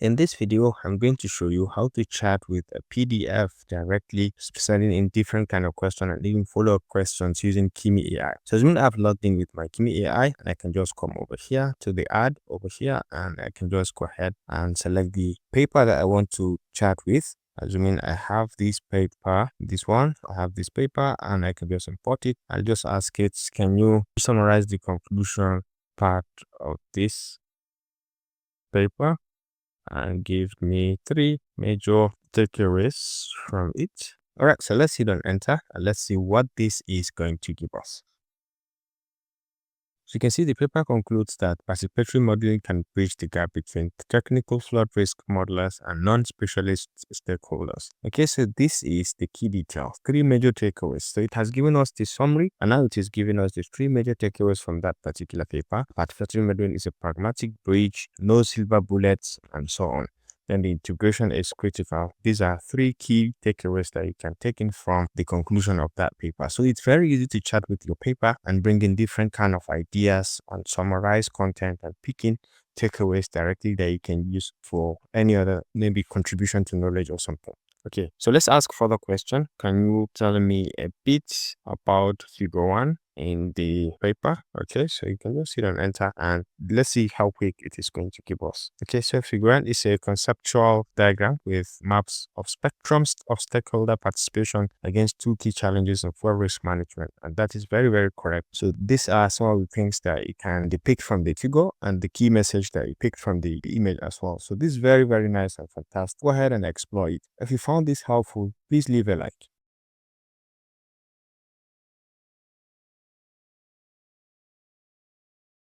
In this video, I'm going to show you how to chat with a PDF directly, sending in different kind of questions and even follow-up questions using Kimi AI. So assuming I've logged in with my Kimi AI, and I can just come over here to the ad over here, and I can just go ahead and select the paper that I want to chat with. Assuming I have this paper, this one, I have this paper, and I can just import it. I'll just ask it, can you summarize the conclusion part of this paper and give me 3 major takeaways from it. All right, so let's hit on enter and let's see what this is going to give us. So you can see the paper concludes that participatory modeling can bridge the gap between technical flood risk modelers and non-specialist stakeholders. Okay, so this is the key detail, 3 major takeaways. So it has given us the summary, and now it is giving us the 3 major takeaways from that particular paper. Participatory modeling is a pragmatic bridge, no silver bullets, and so on. Then the integration is critical. These are 3 key takeaways that you can take in from the conclusion of that paper. So it's very easy to chat with your paper and bring in different kind of ideas and summarize content and pick in takeaways directly that you can use for any other maybe contribution to knowledge or something. Okay, so let's ask further question. Can you tell me a bit about figure 1 in the paper? Okay, so you can just hit on enter and let's see how quick it is going to give us. Okay, so figure 1 is a conceptual diagram with maps of spectrums of stakeholder participation against 2 key challenges of flood risk management, and that is very, very correct. So these are some of the things that you can depict from the figure and the key message that you picked from the image as well. So this is very, very nice and fantastic. Go ahead and explore it. If you found this helpful, please leave a like.